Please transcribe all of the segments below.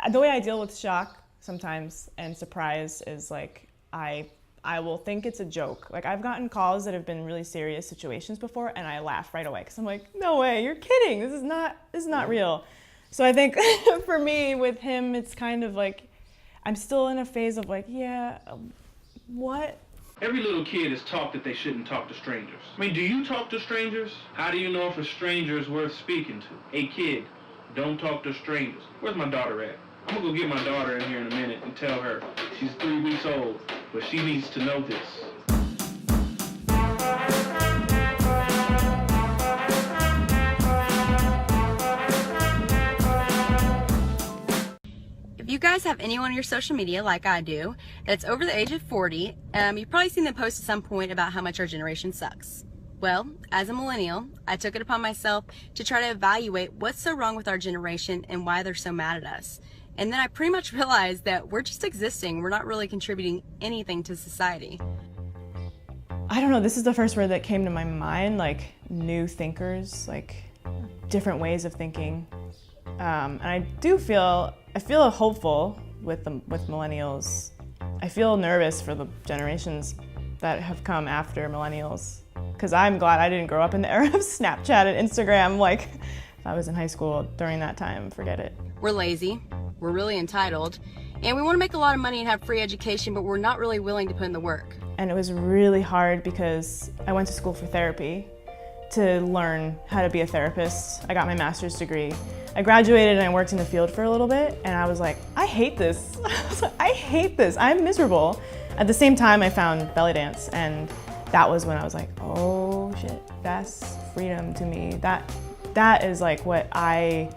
the way I deal with shock sometimes and surprise is like I will think it's a joke. Like I've gotten calls that have been really serious situations before and I laugh right away because I'm like, no way, you're kidding. This is not real. So I think for me with him, it's kind of like, I'm still in a phase of like, yeah, what? Every little kid is taught that they shouldn't talk to strangers. I mean, do you talk to strangers? How do you know if a stranger is worth speaking to? Hey kid, don't talk to strangers. Where's my daughter at? I'm gonna go get my daughter in here in a minute and tell her she's 3 weeks old, but she needs to know this. If you guys have anyone on your social media like I do that's over the age of 40, you've probably seen them post at some point about how much our generation sucks. Well, as a millennial, I took it upon myself to try to evaluate what's so wrong with our generation and why they're so mad at us. And then I pretty much realized that we're just existing. We're not really contributing anything to society. I don't know, this is the first word that came to my mind, like new thinkers, like different ways of thinking. And I feel hopeful with millennials. I feel nervous for the generations that have come after millennials. Because I'm glad I didn't grow up in the era of Snapchat and Instagram. Like, if I was in high school during that time, forget it. We're lazy, we're really entitled, and we want to make a lot of money and have free education, but we're not really willing to put in the work. And it was really hard because I went to school for therapy to learn how to be a therapist. I got my master's degree. I graduated and I worked in the field for a little bit, and I was like, I hate this. I was like, I hate this, I'm miserable. At the same time, I found belly dance, and that was when I was like, oh shit, that's freedom to me. That is like what I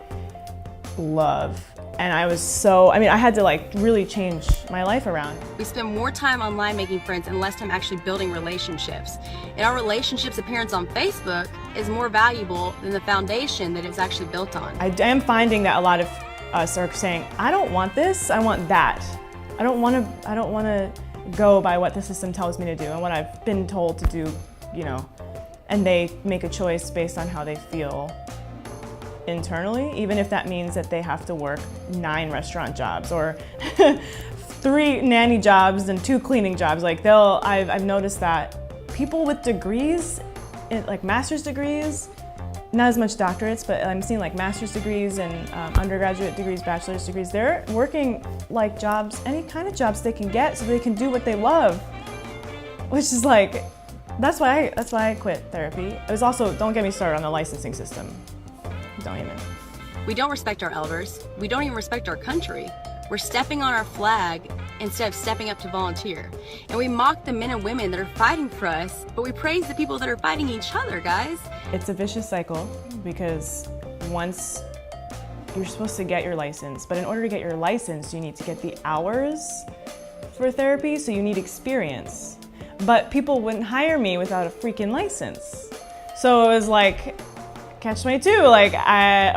love. And I had to like really change my life around. We spend more time online making friends and less time actually building relationships. And our relationships appearance on Facebook is more valuable than the foundation that it's actually built on. I am finding that a lot of us are saying, I don't want this, I want that. I don't want to go by what the system tells me to do and what I've been told to do, you know, and they make a choice based on how they feel internally, even if that means that they have to work 9 restaurant jobs or 3 nanny jobs and 2 cleaning jobs. Like I've noticed that people with degrees, like master's degrees, not as much doctorates, but I'm seeing like master's degrees and undergraduate degrees, bachelor's degrees, they're working like jobs, any kind of jobs they can get so they can do what they love, which is like, that's why I quit therapy. It was also, don't get me started on the licensing system. Don't even. We don't respect our elders. We don't even respect our country. We're stepping on our flag instead of stepping up to volunteer. And we mock the men and women that are fighting for us, but we praise the people that are fighting each other, guys. It's a vicious cycle because once you're supposed to get your license, but in order to get your license, you need to get the hours for therapy, so you need experience. But people wouldn't hire me without a freaking license. So it was like, catch-22, like,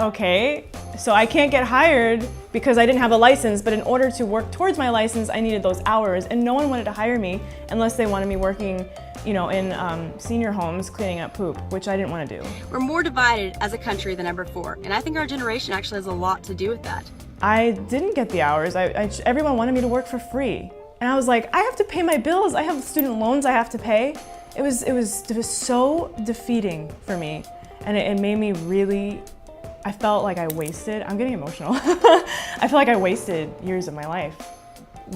okay, so I can't get hired because I didn't have a license, but in order to work towards my license, I needed those hours, and no one wanted to hire me unless they wanted me working, you know, in senior homes cleaning up poop, which I didn't want to do. We're more divided as a country than ever before, and I think our generation actually has a lot to do with that. I didn't get the hours. Everyone wanted me to work for free, and I was like, I have to pay my bills. I have student loans I have to pay. It was so defeating for me. And it made me really, I felt like I wasted, I'm getting emotional. I feel like I wasted years of my life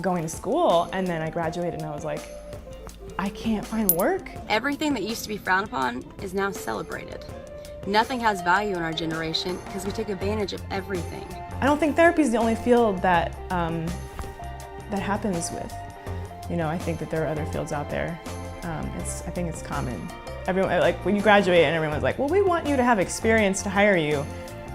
going to school, and then I graduated and I was like, I can't find work. Everything that used to be frowned upon is now celebrated. Nothing has value in our generation because we take advantage of everything. I don't think therapy is the only field that happens with. You know, I think that there are other fields out there. I think it's common. Everyone, like when you graduate and everyone's like, well, we want you to have experience to hire you.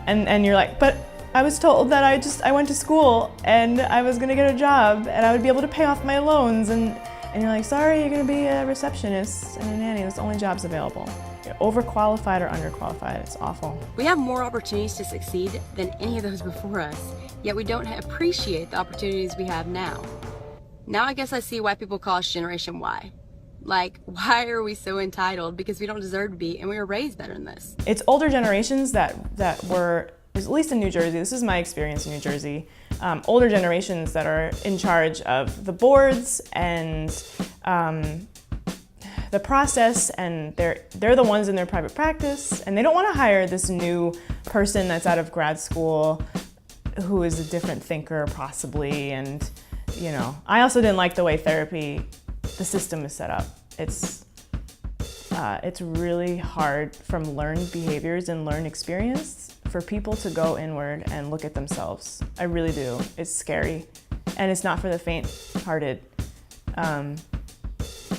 And you're like, but I was told that I went to school and I was gonna get a job and I would be able to pay off my loans. And you're like, sorry, you're gonna be a receptionist and a nanny. That's the only jobs available. You're overqualified or underqualified. It's awful. We have more opportunities to succeed than any of those before us, yet we don't appreciate the opportunities we have now. Now I guess I see why people call us Generation Y. Like, why are we so entitled? Because we don't deserve to be, and we were raised better than this. It's older generations that were, at least in New Jersey, this is my experience in New Jersey, older generations that are in charge of the boards and the process, and they're the ones in their private practice, and they don't want to hire this new person that's out of grad school who is a different thinker possibly. And I also didn't like the way the system is set up. It's really hard from learned behaviors and learned experience for people to go inward and look at themselves. I really do. It's scary, and it's not for the faint-hearted.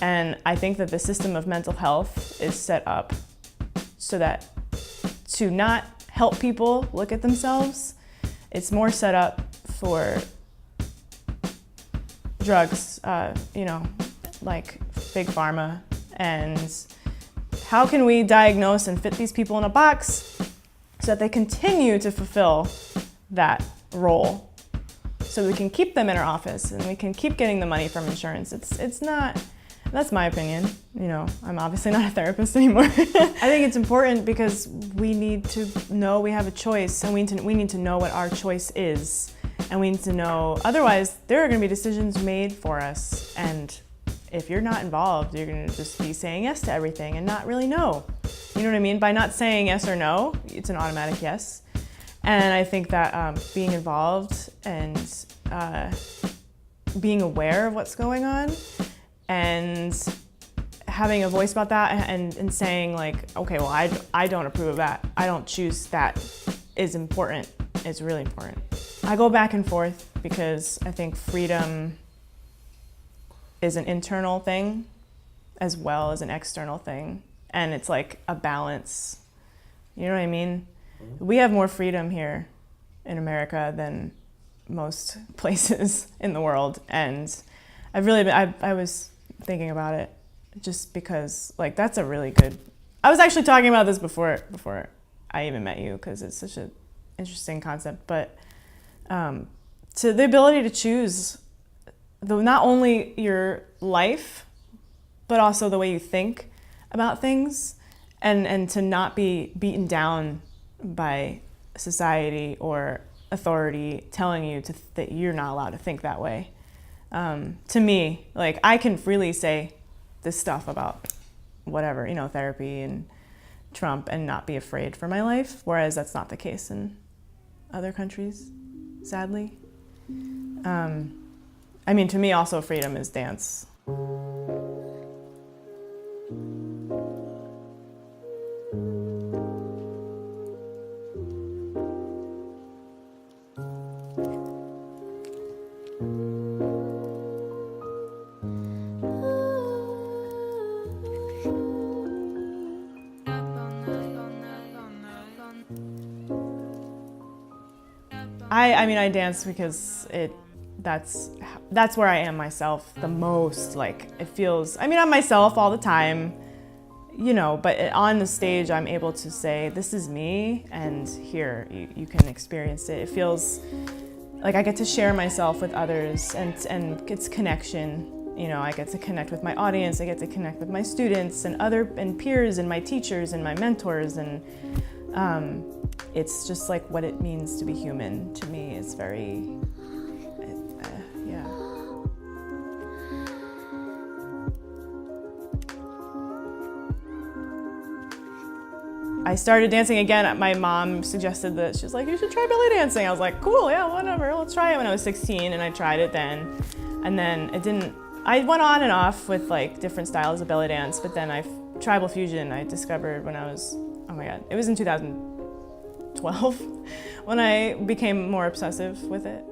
And I think that the system of mental health is set up so that to not help people look at themselves, it's more set up for drugs, like big pharma. And how can we diagnose and fit these people in a box so that they continue to fulfill that role, so we can keep them in our office and we can keep getting the money from insurance? It's not. That's my opinion. I'm obviously not a therapist anymore. I think it's important because we need to know we have a choice, and we need to know what our choice is, and we need to know, otherwise there are going to be decisions made for us, and if you're not involved, you're going to just be saying yes to everything and not really know. You know what I mean? By not saying yes or no, it's an automatic yes. And I think that being involved and being aware of what's going on and having a voice about that and saying like, okay, well, I don't approve of that, I don't choose that, is important. It's really important. I go back and forth because I think freedom is an internal thing as well as an external thing. And it's like a balance. You know what I mean? We have more freedom here in America than most places in the world. And I was thinking about it just because that's a really good, I was actually talking about this before I even met you, because it's such an interesting concept, but to the ability to choose not only your life, but also the way you think about things, and to not be beaten down by society or authority telling you that you're not allowed to think that way. To me, I can freely say this stuff about whatever, therapy and Trump, and not be afraid for my life, whereas that's not the case in other countries, sadly. To me also freedom is dance. I dance because that's where I am myself the most. It feels, I'm myself all the time, but on the stage I'm able to say, this is me, and here, you can experience it. It feels like I get to share myself with others, and it's connection. I get to connect with my audience, I get to connect with my students and peers and my teachers and my mentors, and it's just what it means to be human. To me, it's very, yeah. I started dancing again. My mom suggested that. She's like, you should try belly dancing. I was like, cool, yeah, whatever, let's try it. When I was 16, and I tried it then. And then it didn't, I went on and off with different styles of belly dance, but then tribal fusion I discovered when I was, oh my God, it was in 2012 when I became more obsessive with it.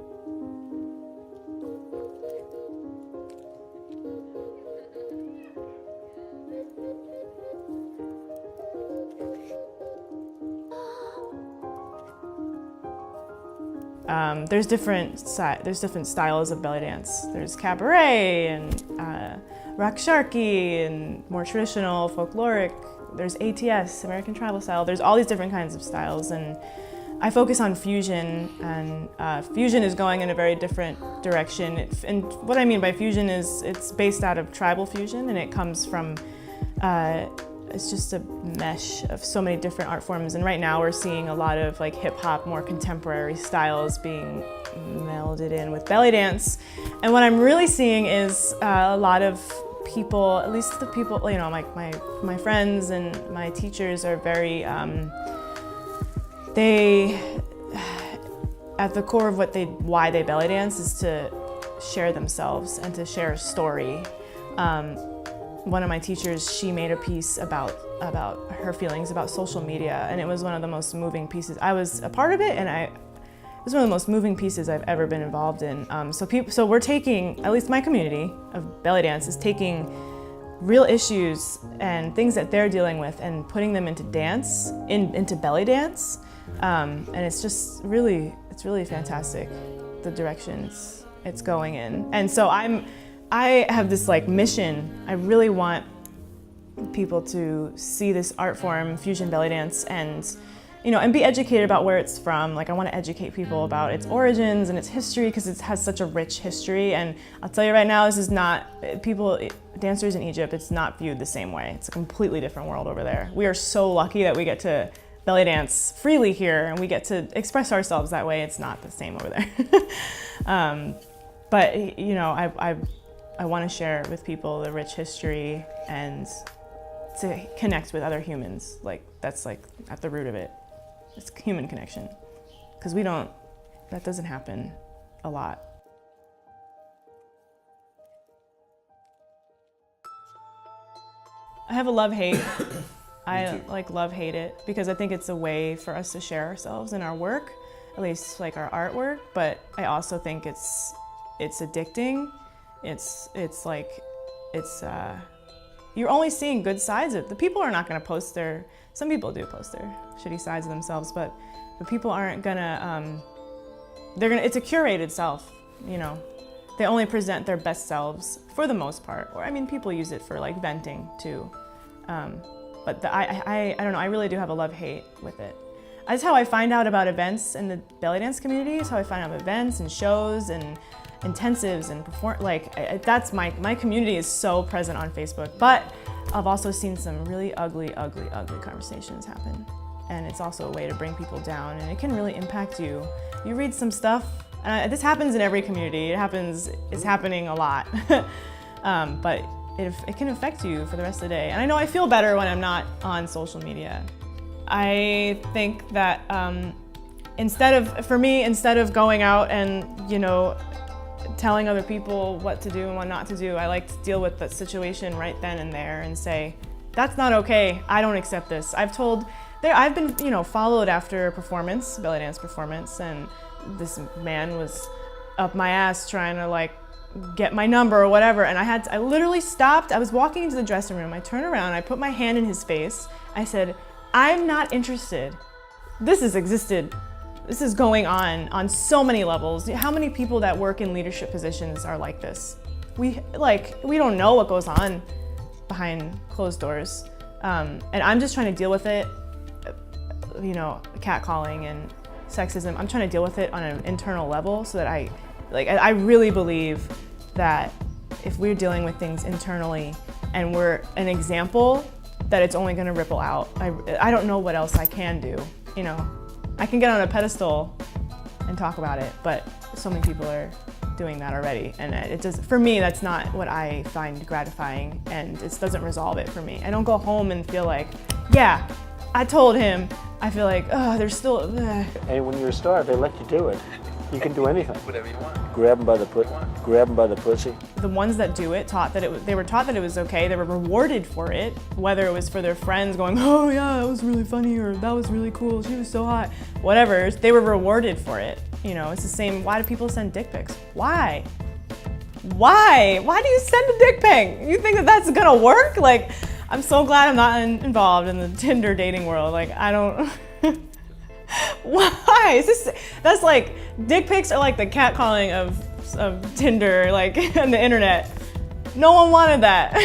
There's different styles of belly dance. There's cabaret and rock sharky and more traditional folkloric. There's ATS, American tribal style. There's all these different kinds of styles, and I focus on fusion, and fusion is going in a very different direction. And what I mean by fusion is it's based out of tribal fusion, and it comes from it's just a mesh of so many different art forms. And right now we're seeing a lot of like hip hop, more contemporary styles being melded in with belly dance. And what I'm really seeing is a lot of people, at least the people, you know, my friends and my teachers are very, at the core of why they belly dance is to share themselves and to share a story. One of my teachers, she made a piece about her feelings about social media, and it was one of the most moving pieces. I was a part of it, and it was one of the most moving pieces I've ever been involved in. So we're taking, at least my community of belly dance is taking real issues and things that they're dealing with and putting them into dance, into belly dance. And it's just really, it's really fantastic, the directions it's going in. And so I have this like mission. I really want people to see this art form, fusion belly dance, and you know, and be educated about where it's from. Like I want to educate people about its origins and its history because it has such a rich history. And I'll tell you right now, this is not, dancers in Egypt, it's not viewed the same way. It's a completely different world over there. We are so lucky that we get to belly dance freely here and we get to express ourselves that way. It's not the same over there. But you know, I want to share with people the rich history and to connect with other humans. Like that's like at the root of it. It's human connection. Because that doesn't happen a lot. I have a love-hate. I like love-hate it because I think it's a way for us to share ourselves in our work, at least like our artwork, but I also think it's addicting. You're only seeing good sides of it. The people are not gonna post some people do post their shitty sides of themselves, but the people aren't gonna, it's a curated self, you know. They only present their best selves for the most part. Or I mean, people use it for like venting too. But I don't know, I really do have a love-hate with it. That's how I find out about events in the belly dance community. It's how I find out about events and shows and intensives and that's my community is so present on Facebook. But I've also seen some really ugly conversations happen. And it's also a way to bring people down, and it can really impact you. You read some stuff, and this happens in every community. It's happening a lot. But it can affect you for the rest of the day. And I know I feel better when I'm not on social media. I think that instead of going out and, you know, telling other people what to do and what not to do, I like to deal with the situation right then and there and say, that's not okay, I don't accept this. I've been, you know, followed after a performance, belly dance performance, and this man was up my ass trying to like get my number or whatever, and I literally stopped. I was walking into the dressing room, I turned around, I put my hand in his face, I said, I'm not interested. This has existed. This is going on so many levels. How many people that work in leadership positions are like this? We don't know what goes on behind closed doors. And I'm just trying to deal with it, you know, catcalling and sexism. I'm trying to deal with it on an internal level so that I really believe that if we're dealing with things internally and we're an example, that it's only gonna ripple out. I don't know what else I can do, you know. I can get on a pedestal and talk about it, but so many people are doing that already, and for me, that's not what I find gratifying, and it doesn't resolve it for me. I don't go home and feel like, yeah, I told him. I feel like, oh, there's still. And when you're a star, they let you do it. You can do anything. Whatever you want. Grab them by the pussy. The ones that do it they were taught that it was okay. They were rewarded for it, whether it was for their friends going, oh yeah, that was really funny, or that was really cool, she was so hot, whatever. They were rewarded for it. You know, it's the same. Why do people send dick pics? Why? Why do you send a dick pic? You think that that's gonna work? Like, I'm so glad I'm not involved in the Tinder dating world. Like, I don't. Why? That's like, dick pics are like the catcalling of Tinder, like, and the internet. No one wanted that.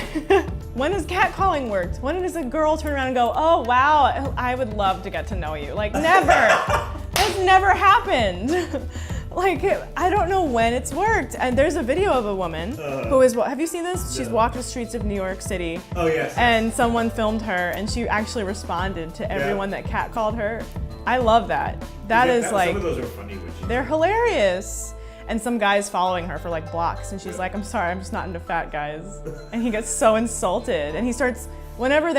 When has catcalling worked? When does a girl turn around and go, oh wow, I would love to get to know you? Like, never. That's never happened. Like, I don't know when it's worked. And there's a video of a woman who is, have you seen this? She's walked the streets of New York City. Oh, yes. And someone filmed her, and she actually responded to everyone that catcalled her. I love that. That is like, some of those are funny. they're hilarious. And some guy's following her for like blocks, and she's like, I'm sorry, I'm just not into fat guys. And he gets so insulted. And he starts, whenever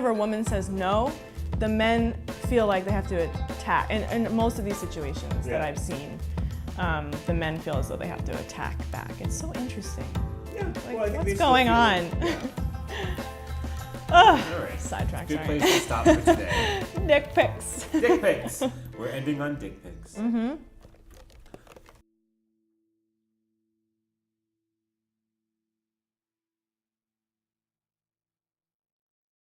a woman says no, the men feel like they have to attack. And in most of these situations that I've seen, the men feel as though they have to attack back. It's so interesting. Yeah. Like, Well, I think what's they still going feel on? it. Yeah. Ugh, All right. sidetrack, Good sorry. place to stop for today. Dick pics. Dick pics. We're ending on dick pics.